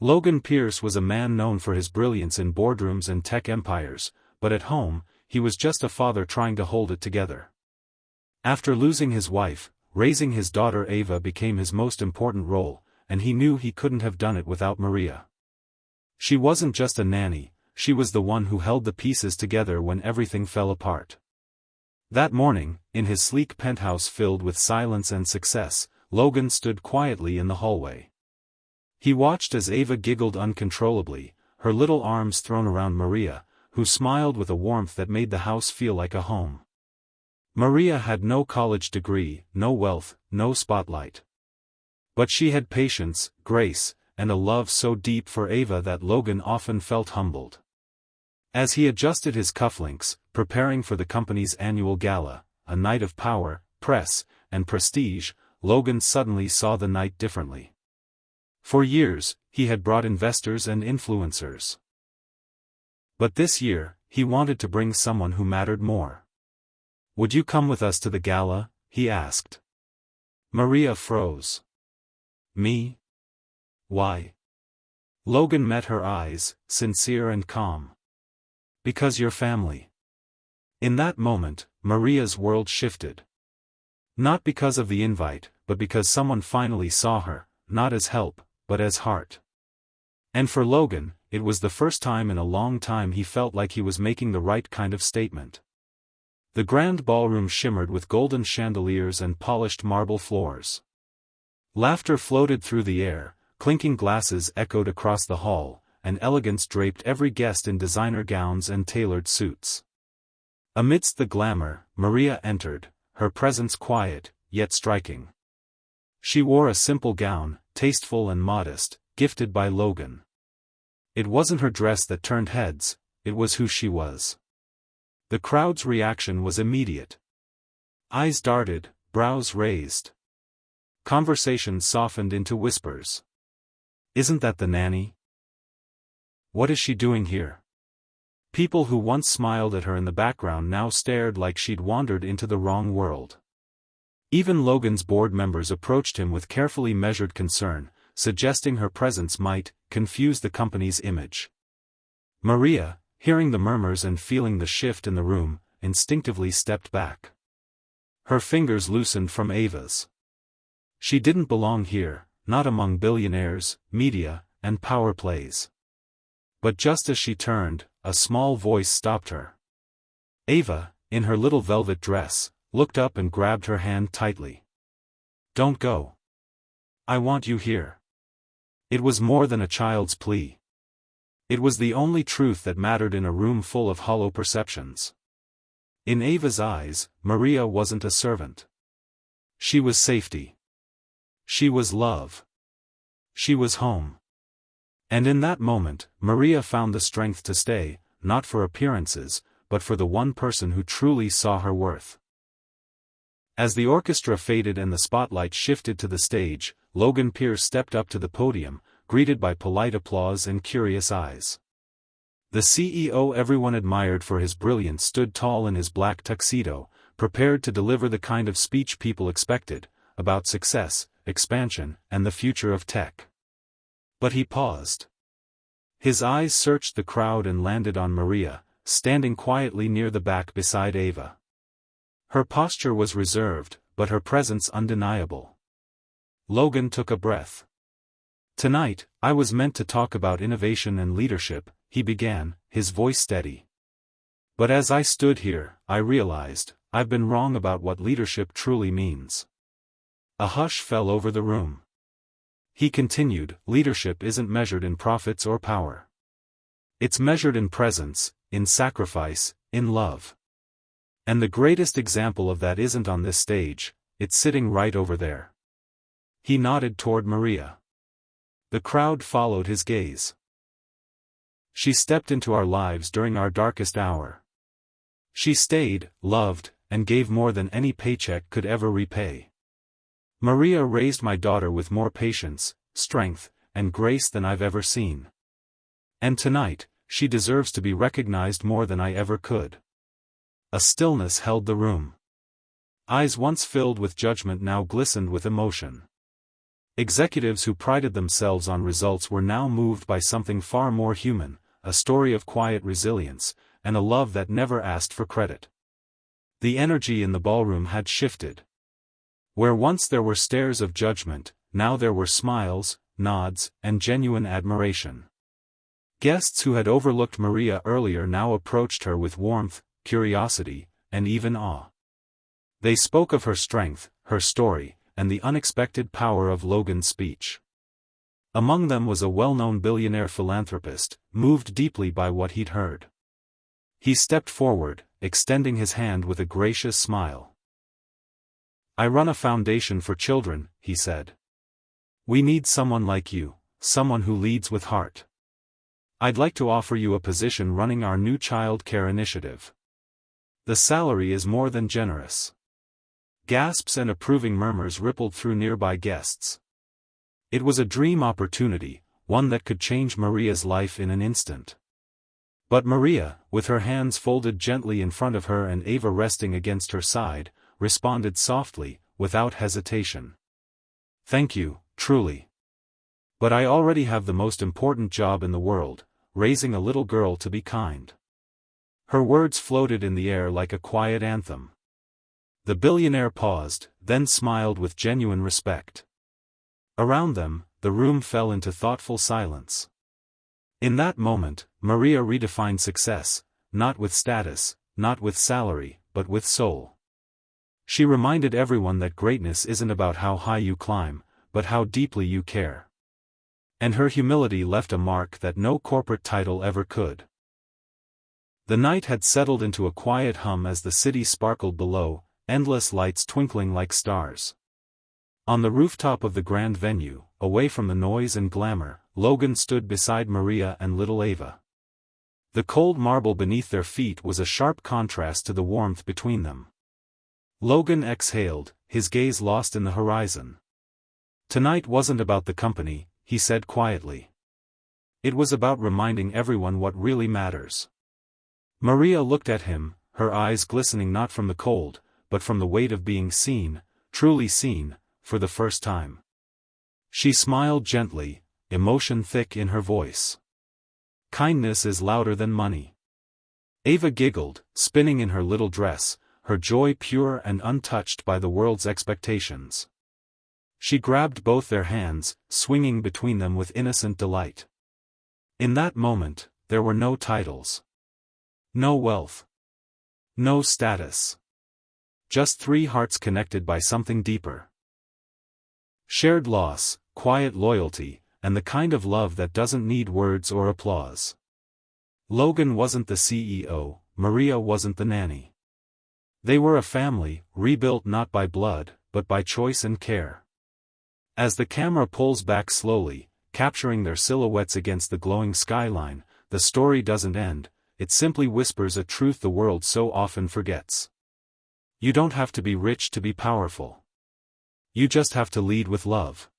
Logan Pierce was a man known for his brilliance in boardrooms and tech empires, but at home, he was just a father trying to hold it together. After losing his wife, raising his daughter Ava became his most important role, and he knew he couldn't have done it without Maria. She wasn't just a nanny, she was the one who held the pieces together when everything fell apart. That morning, in his sleek penthouse filled with silence and success, Logan stood quietly in the hallway. He watched as Ava giggled uncontrollably, her little arms thrown around Maria, who smiled with a warmth that made the house feel like a home. Maria had no college degree, no wealth, no spotlight. But she had patience, grace, and a love so deep for Ava that Logan often felt humbled. As he adjusted his cufflinks, preparing for the company's annual gala, a night of power, press, and prestige, Logan suddenly saw the night differently. For years, he had brought investors and influencers. But this year, he wanted to bring someone who mattered more. "Would you come with us to the gala?" he asked. Maria froze. "Me? Why?" Logan met her eyes, sincere and calm. "Because you're family." In that moment, Maria's world shifted. Not because of the invite, but because someone finally saw her, not as help, but as heart. And for Logan, it was the first time in a long time he felt like he was making the right kind of statement. The grand ballroom shimmered with golden chandeliers and polished marble floors. Laughter floated through the air, clinking glasses echoed across the hall, and elegance draped every guest in designer gowns and tailored suits. Amidst the glamour, Maria entered, her presence quiet, yet striking. She wore a simple gown, tasteful and modest, gifted by Logan. It wasn't her dress that turned heads, it was who she was. The crowd's reaction was immediate. Eyes darted, brows raised. Conversation softened into whispers. "Isn't that the nanny? What is she doing here?" People who once smiled at her in the background now stared like she'd wandered into the wrong world. Even Logan's board members approached him with carefully measured concern, suggesting her presence might confuse the company's image. Maria, hearing the murmurs and feeling the shift in the room, instinctively stepped back. Her fingers loosened from Ava's. She didn't belong here, not among billionaires, media, and power plays. But just as she turned, a small voice stopped her. Ava, in her little velvet dress, looked up and grabbed her hand tightly. "Don't go. I want you here." It was more than a child's plea. It was the only truth that mattered in a room full of hollow perceptions. In Ava's eyes, Maria wasn't a servant. She was safety. She was love. She was home. And in that moment, Maria found the strength to stay, not for appearances, but for the one person who truly saw her worth. As the orchestra faded and the spotlight shifted to the stage, Logan Pierce stepped up to the podium, greeted by polite applause and curious eyes. The CEO everyone admired for his brilliance stood tall in his black tuxedo, prepared to deliver the kind of speech people expected, about success, expansion, and the future of tech. But he paused. His eyes searched the crowd and landed on Maria, standing quietly near the back beside Ava. Her posture was reserved, but her presence undeniable. Logan took a breath. "Tonight, I was meant to talk about innovation and leadership," he began, his voice steady. "But as I stood here, I realized, I've been wrong about what leadership truly means." A hush fell over the room. He continued, "Leadership isn't measured in profits or power. It's measured in presence, in sacrifice, in love. And the greatest example of that isn't on this stage, it's sitting right over there." He nodded toward Maria. The crowd followed his gaze. "She stepped into our lives during our darkest hour. She stayed, loved, and gave more than any paycheck could ever repay. Maria raised my daughter with more patience, strength, and grace than I've ever seen. And tonight, she deserves to be recognized more than I ever could." A stillness held the room. Eyes once filled with judgment now glistened with emotion. Executives who prided themselves on results were now moved by something far more human, a story of quiet resilience, and a love that never asked for credit. The energy in the ballroom had shifted. Where once there were stares of judgment, now there were smiles, nods, and genuine admiration. Guests who had overlooked Maria earlier now approached her with warmth, curiosity, and even awe. They spoke of her strength, her story, and the unexpected power of Logan's speech. Among them was a well-known billionaire philanthropist, moved deeply by what he'd heard. He stepped forward, extending his hand with a gracious smile. "I run a foundation for children," he said. "We need someone like you, someone who leads with heart. I'd like to offer you a position running our new child care initiative. The salary is more than generous." Gasps and approving murmurs rippled through nearby guests. It was a dream opportunity, one that could change Maria's life in an instant. But Maria, with her hands folded gently in front of her and Ava resting against her side, responded softly, without hesitation. "Thank you, truly. But I already have the most important job in the world, raising a little girl to be kind." Her words floated in the air like a quiet anthem. The billionaire paused, then smiled with genuine respect. Around them, the room fell into thoughtful silence. In that moment, Maria redefined success, not with status, not with salary, but with soul. She reminded everyone that greatness isn't about how high you climb, but how deeply you care. And her humility left a mark that no corporate title ever could. The night had settled into a quiet hum as the city sparkled below, endless lights twinkling like stars. On the rooftop of the grand venue, away from the noise and glamour, Logan stood beside Maria and little Ava. The cold marble beneath their feet was a sharp contrast to the warmth between them. Logan exhaled, his gaze lost in the horizon. "Tonight wasn't about the company," he said quietly. "It was about reminding everyone what really matters." Maria looked at him, her eyes glistening not from the cold, but from the weight of being seen, truly seen, for the first time. She smiled gently, emotion thick in her voice. "Kindness is louder than money." Ava giggled, spinning in her little dress, her joy pure and untouched by the world's expectations. She grabbed both their hands, swinging between them with innocent delight. In that moment, there were no titles. No wealth. No status. Just three hearts connected by something deeper. Shared loss, quiet loyalty, and the kind of love that doesn't need words or applause. Logan wasn't the CEO, Maria wasn't the nanny. They were a family, rebuilt not by blood, but by choice and care. As the camera pulls back slowly, capturing their silhouettes against the glowing skyline, the story doesn't end, it simply whispers a truth the world so often forgets. You don't have to be rich to be powerful. You just have to lead with love.